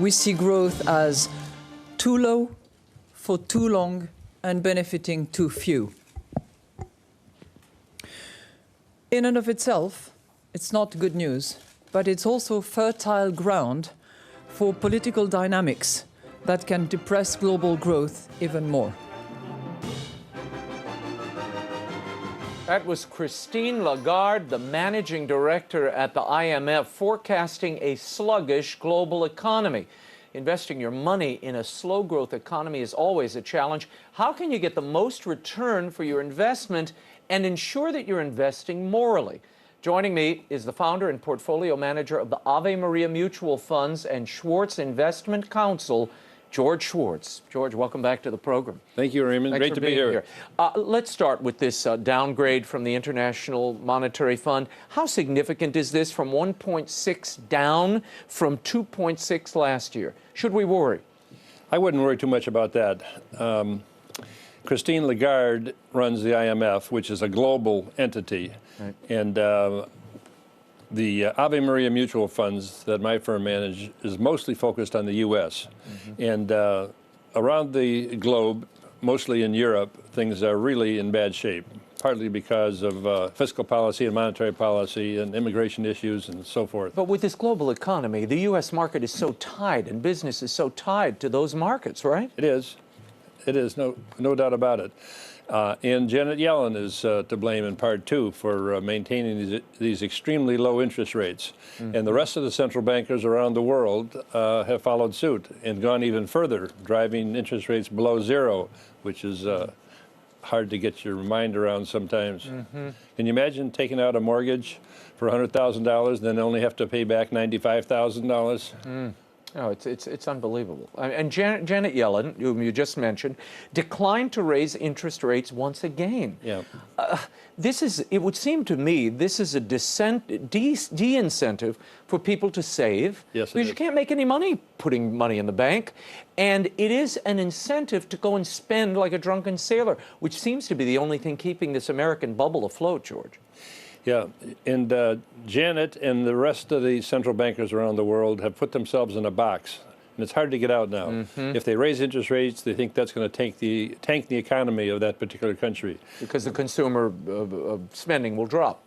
We see growth as too low for too long and benefiting too few. In and of itself, it's not good news, but it's also fertile ground for political dynamics that can depress global growth even more. That was Christine Lagarde, the managing director at the IMF, forecasting a sluggish global economy. Investing your money in a slow growth economy is always a challenge. How can you get the most return for your investment and ensure that you're investing morally? Joining me is the founder and portfolio manager of the Ave Maria Mutual Funds and Schwartz Investment Counsel, George Schwartz. George, welcome back to the program. Thank you, Raymond. Thanks Great to be here. Let's start with this downgrade from the International Monetary Fund. How significant is this, from 1.6 down from 2.6 last year? Should we worry? I wouldn't worry too much about that. Christine Lagarde runs the IMF, which is a global entity. Right. And the Ave Maria Mutual Funds that my firm manages is mostly focused on the U.S. And around the globe, mostly in Europe, things are really in bad shape, partly because of fiscal policy and monetary policy and immigration issues and so forth. But with this global economy, the U.S. market is so tied and business is so tied to those markets, right? It is. It is, no doubt about it. And Janet Yellen is to blame in part, too, for maintaining these extremely low interest rates. And the rest of the central bankers around the world have followed suit and gone even further, driving interest rates below zero, which is hard to get your mind around sometimes. Can you imagine taking out a mortgage for $100,000 and then only have to pay back $95,000? No, it's unbelievable. And Janet Yellen, whom you just mentioned, declined to raise interest rates once again. Yeah. It would seem to me, this is a de-incentive for people to save. Yes, because you can't make any money putting money in the bank. And it is an incentive to go and spend like a drunken sailor, which seems to be the only thing keeping this American bubble afloat, George. Yeah, and Janet and the rest of the central bankers around the world have put themselves in a box, and it's hard to get out now. If they raise interest rates, they think that's going to tank the economy of that particular country. Because the consumer spending will drop.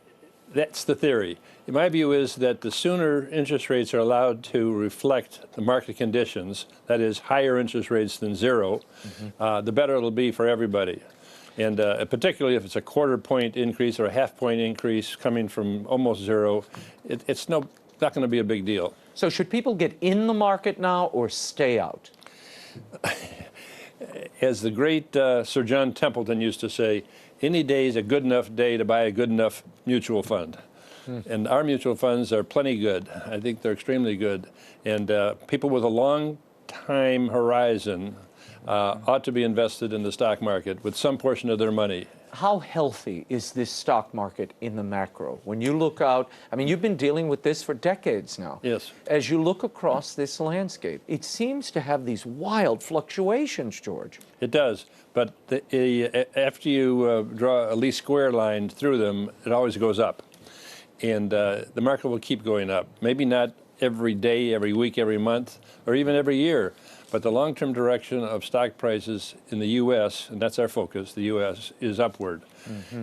That's the theory. My view is that the sooner interest rates are allowed to reflect the market conditions, that is, higher interest rates than zero, the better it'll be for everybody. And particularly if it's a quarter-point increase or a half-point increase coming from almost zero, it's not going to be a big deal. So should people get in the market now or stay out? As the great Sir John Templeton used to say, any day is a good enough day to buy a good enough mutual fund. And our mutual funds are plenty good. I think they're extremely good. And people with a long time horizon ought to be invested in the stock market with some portion of their money. How healthy is this stock market in the macro? When you look out, I mean, you've been dealing with this for decades now. Yes. As you look across this landscape, it seems to have these wild fluctuations, George. It does, but after you draw a least square line through them, it always goes up. And the market will keep going up. Maybe not every day, every week, every month, or even every year. But the long-term direction of stock prices in the U.S., and that's our focus, the U.S., is upward.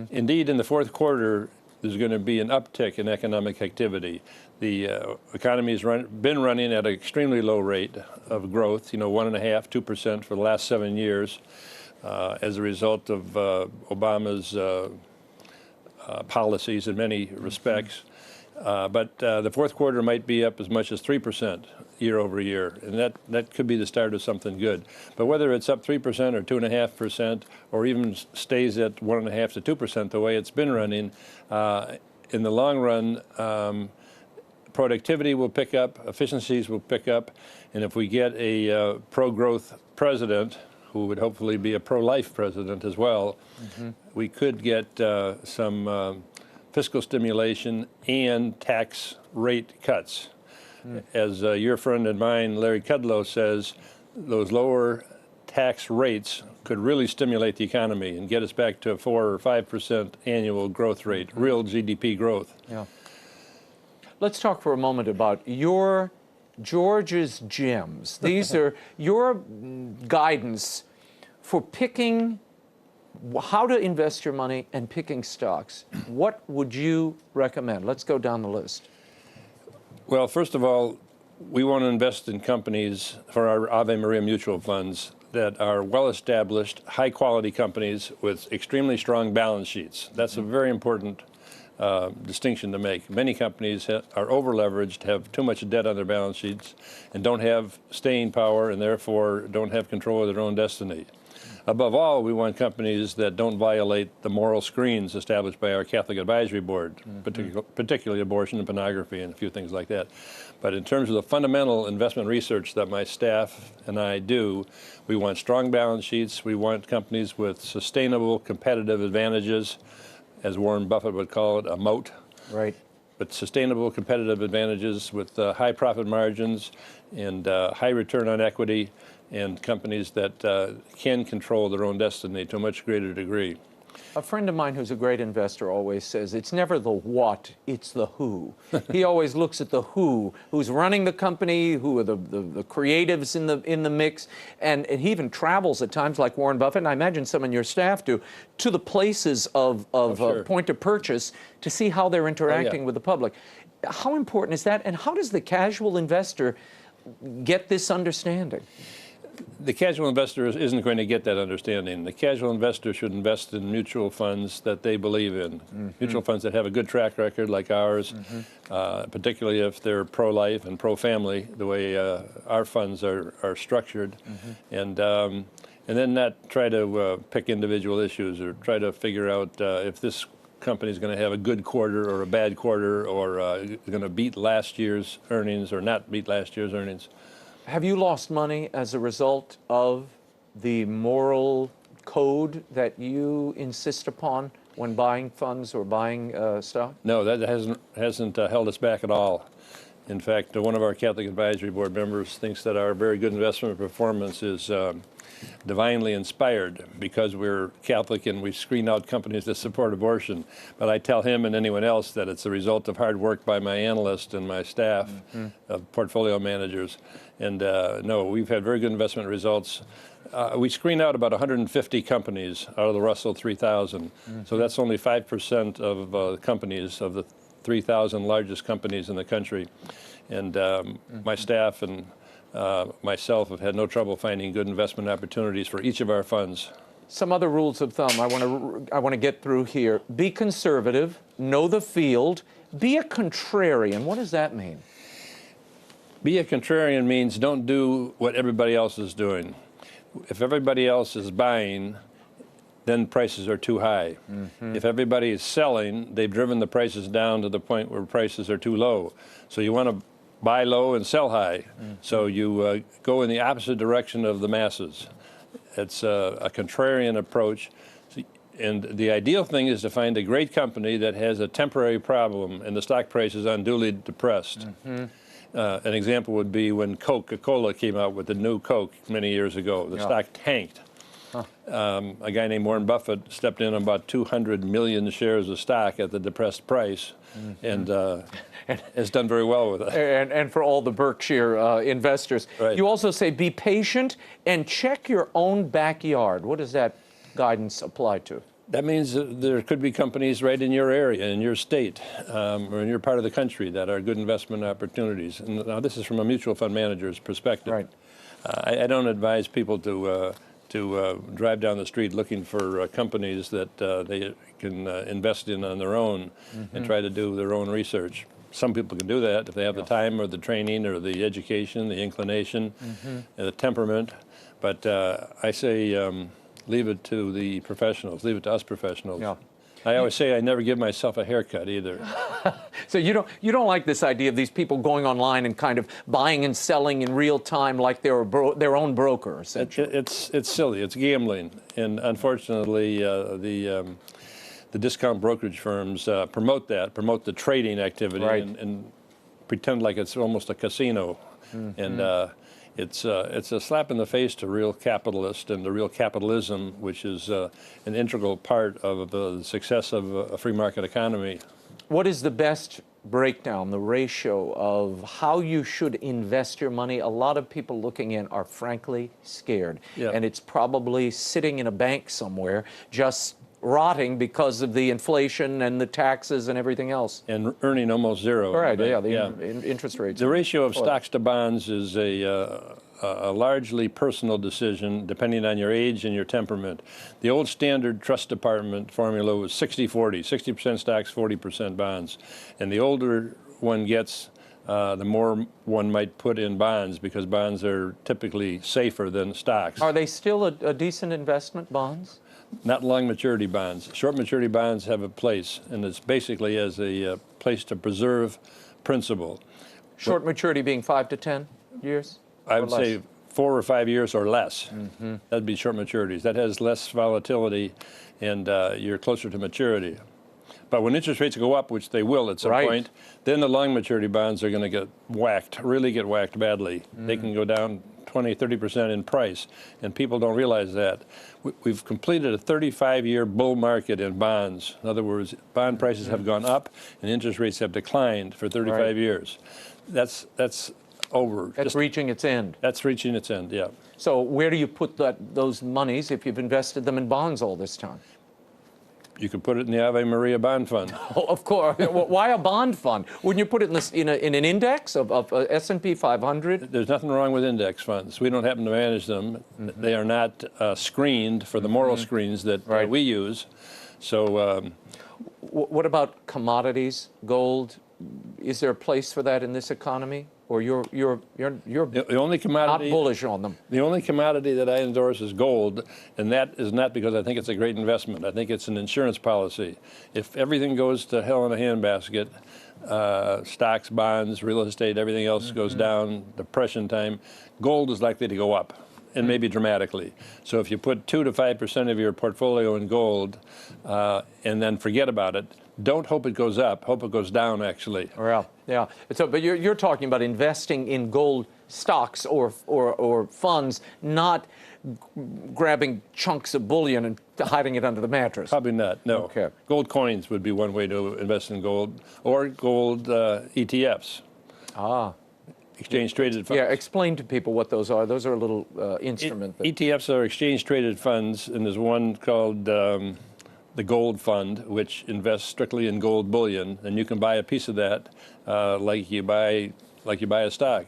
Indeed, in the fourth quarter, there's going to be an uptick in economic activity. The economy has been running at an extremely low rate of growth, 1.5%, 2% for the last 7 years, as a result of Obama's policies in many respects. But the fourth quarter might be up as much as 3% year over year, and that could be the start of something good. But whether it's up 3% or 2.5%, or even stays at 1.5% to 2% the way it's been running, in the long run, productivity will pick up, efficiencies will pick up, and if we get a pro-growth president, who would hopefully be a pro-life president as well, we could get some fiscal stimulation and tax rate cuts. As your friend and mine, Larry Kudlow, says, those lower tax rates could really stimulate the economy and get us back to a 4 or 5% annual growth rate, real GDP growth. Yeah. Let's talk for a moment about your George's gems. These are your guidance for picking how to invest your money and picking stocks. What would you recommend? Let's go down the list. Well, first of all, we want to invest in companies for our Ave Maria mutual funds that are well-established, high-quality companies with extremely strong balance sheets. That's a very important distinction to make. Many companies are over-leveraged, have too much debt on their balance sheets, and don't have staying power, and therefore don't have control of their own destiny. Above all, we want companies that don't violate the moral screens established by our Catholic Advisory Board, particularly abortion and pornography and a few things like that. But in terms of the fundamental investment research that my staff and I do, we want strong balance sheets. We want companies with sustainable competitive advantages, as Warren Buffett would call it, a moat. Right. But sustainable competitive advantages with high profit margins and high return on equity, and companies that can control their own destiny to a much greater degree. A friend of mine who's a great investor always says, it's never the what, it's the who. He always looks at the who's running the company, who are the creatives in the mix, and he even travels at times, like Warren Buffett, and I imagine some in your staff do, to the places of sure. point of purchase to see how they're interacting with the public. How important is that, and how does the casual investor get this understanding? The casual investor isn't going to get that understanding. The casual investor should invest in mutual funds that they believe in, mutual funds that have a good track record like ours, particularly if they're pro-life and pro-family, the way our funds are structured, and then not try to pick individual issues or try to figure out if this company is going to have a good quarter or a bad quarter, or going to beat last year's earnings or not beat last year's earnings. Have you lost money as a result of the moral code that you insist upon when buying funds or buying stock? No, that hasn't held us back at all. In fact, one of our Catholic Advisory Board members thinks that our very good investment performance is divinely inspired because we're Catholic and we screen out companies that support abortion. But I tell him and anyone else that it's the result of hard work by my analysts and my staff of portfolio managers. And no, we've had very good investment results. We screen out about 150 companies out of the Russell 3000. So that's only 5% of companies of the 3,000 largest companies in the country. And my staff and myself have had no trouble finding good investment opportunities for each of our funds. Some other rules of thumb I want to get through here. Be conservative, know the field, be a contrarian. What does that mean? Be a contrarian means don't do what everybody else is doing. If everybody else is buying, then prices are too high. If everybody is selling, they've driven the prices down to the point where prices are too low. So you want to buy low and sell high. So you go in the opposite direction of the masses. It's a contrarian approach. And the ideal thing is to find a great company that has a temporary problem and the stock price is unduly depressed. An example would be when Coca-Cola came out with the new Coke many years ago. The stock tanked. A guy named Warren Buffett stepped in on about 200 million shares of stock at the depressed price, and has done very well with it. And for all the Berkshire investors. Right. You also say be patient and check your own backyard. What does that guidance apply to? That means there could be companies right in your area, in your state, or in your part of the country that are good investment opportunities. And now this is from a mutual fund manager's perspective. Right. I don't advise people to drive down the street looking for companies that they can invest in on their own and try to do their own research. Some people can do that if they have the time or the training or the education, the inclination, the temperament. But I say leave it to the professionals, leave it to us professionals. Yeah. I always say I never give myself a haircut either. So you don't like this idea of these people going online and kind of buying and selling in real time like they're their own broker, essentially. It's silly. It's gambling, and unfortunately, the discount brokerage firms promote the trading activity and pretend like it's almost a casino, and it's a slap in the face to real capitalists and the real capitalism, which is an integral part of the success of a free market economy. What is the best breakdown, the ratio of how you should invest your money, a lot of people looking in are frankly scared. Yeah. And it's probably sitting in a bank somewhere, just rotting because of the inflation and the taxes and everything else. And earning almost zero. Right, yeah, the interest rates. The ratio of stocks to bonds is a largely personal decision depending on your age and your temperament. The old standard trust department formula was 60-40, 60% stocks, 40% bonds. And the older one gets, the more one might put in bonds because bonds are typically safer than stocks. Are they still a decent investment, bonds? Not long maturity bonds. Short maturity bonds have a place, and it's basically as a place to preserve principal. Short maturity being 5 to 10 years? I would say 4 or 5 years or less. That'd be short maturities. That has less volatility, and you're closer to maturity. But when interest rates go up, which they will at some point, then the long maturity bonds are going to get whacked, really get whacked badly. They can go down 20, 30% in price, and people don't realize that. We've completed a 35-year bull market in bonds. In other words, bond prices have gone up, and interest rates have declined for 35 years. That's over. That's reaching its end. That's reaching its end, yeah. So where do you put those monies if you've invested them in bonds all this time? You could put it in the Ave Maria bond fund. Oh, of course. Why a bond fund? Wouldn't you put it in an index of S&P 500? There's nothing wrong with index funds. We don't happen to manage them. They are not screened for the moral screens that we use. So, what about commodities, gold? Is there a place for that in this economy? Or you're the only commodity, not bullish on them? The only commodity that I endorse is gold, and that is not because I think it's a great investment. I think it's an insurance policy. If everything goes to hell in a handbasket, stocks, bonds, real estate, everything else goes down, depression time, gold is likely to go up, and maybe dramatically. So if you put 2 to 5% of your portfolio in gold and then forget about it, don't hope it goes up. Hope it goes down, actually. Well, yeah. So, but you're talking about investing in gold stocks or funds, not grabbing chunks of bullion and hiding it under the mattress. Probably not. No. Okay. Gold coins would be one way to invest in gold, or gold ETFs. Ah. Exchange-traded funds. Yeah, explain to people what those are. Those are a little instrument. ETFs are exchange-traded funds, and there's one called the Gold Fund, which invests strictly in gold bullion, and you can buy a piece of that like you buy a stock.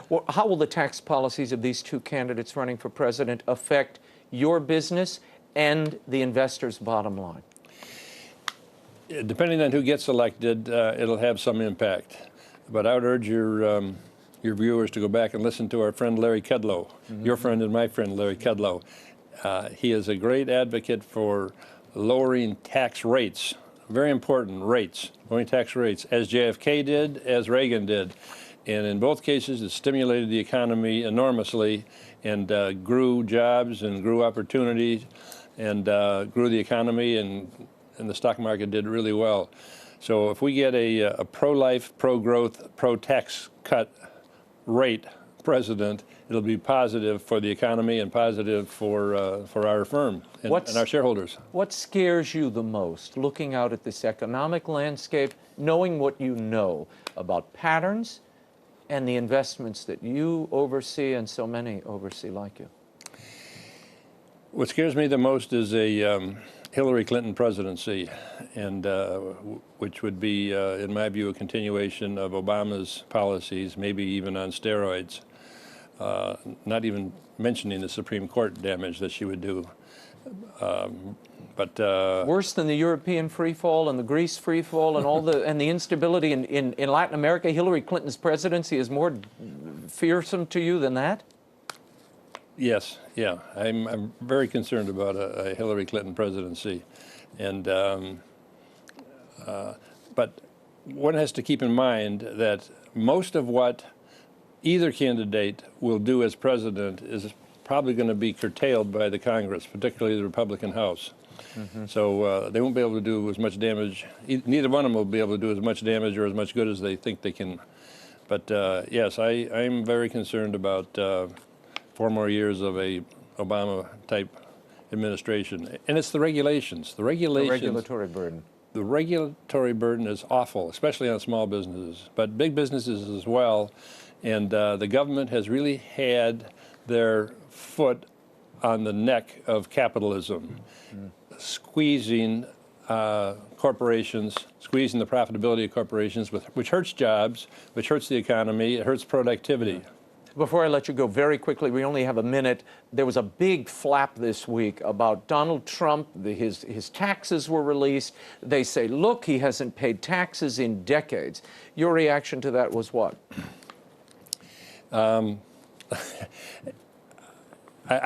Well, how will the tax policies of these two candidates running for president affect your business and the investor's bottom line? Depending on who gets elected, it'll have some impact. But I would urge your viewers to go back and listen to our friend Larry Kudlow, your friend and my friend Larry Kudlow. He is a great advocate for lowering tax rates, very important rates, lowering tax rates, as JFK did, as Reagan did. And in both cases, it stimulated the economy enormously and grew jobs and grew opportunities and grew the economy, and the stock market did really well. So if we get a pro-life, pro-growth, pro-tax cut rate president, it'll be positive for the economy and positive for our firm and our shareholders. What scares you the most, looking out at this economic landscape, knowing what you know about patterns and the investments that you oversee and so many oversee like you? What scares me the most is a Hillary Clinton presidency, and which would be, in my view, a continuation of Obama's policies, maybe even on steroids. Not even mentioning the Supreme Court damage that she would do. Worse than the European freefall and the Greece freefall and all the instability in Latin America, Hillary Clinton's presidency is more fearsome to you than that? Yes, yeah. I'm very concerned about a Hillary Clinton presidency, and but one has to keep in mind that most of what either candidate will do as president is probably going to be curtailed by the Congress, particularly the Republican House. So they won't be able to do as much damage. Neither one of them will be able to do as much damage or as much good as they think they can. But yes, I'm very concerned about 4 more years of a Obama-type administration. And it's the regulations. The regulatory burden. the regulatory burden is awful, especially on small businesses, but big businesses as well. And the government has really had their foot on the neck of capitalism, squeezing corporations, squeezing the profitability of corporations, which hurts jobs, which hurts the economy, it hurts productivity. Before I let you go, very quickly, we only have a minute. There was a big flap this week about Donald Trump. His taxes were released. They say, look, he hasn't paid taxes in decades. Your reaction to that was what? I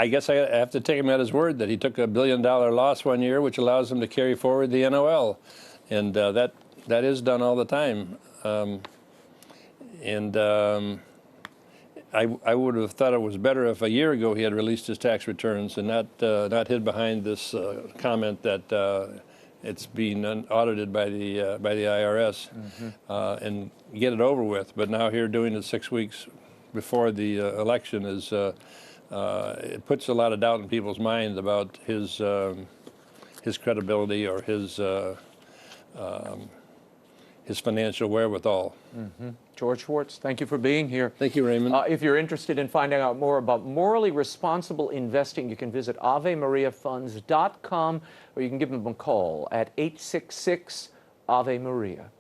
guess I have to take him at his word that he took $1 billion loss one year, which allows him to carry forward the NOL. And that is done all the time. I would have thought it was better if a year ago he had released his tax returns and not hid behind this comment that it's being audited by the IRS and get it over with. But now here doing it 6 weeks before the election is it puts a lot of doubt in people's minds about his credibility or his financial wherewithal. George Schwartz, thank you for being here. Thank you, Raymond. If you're interested in finding out more about morally responsible investing, you can visit AveMariaFunds.com, or you can give them a call at 866 Ave Maria.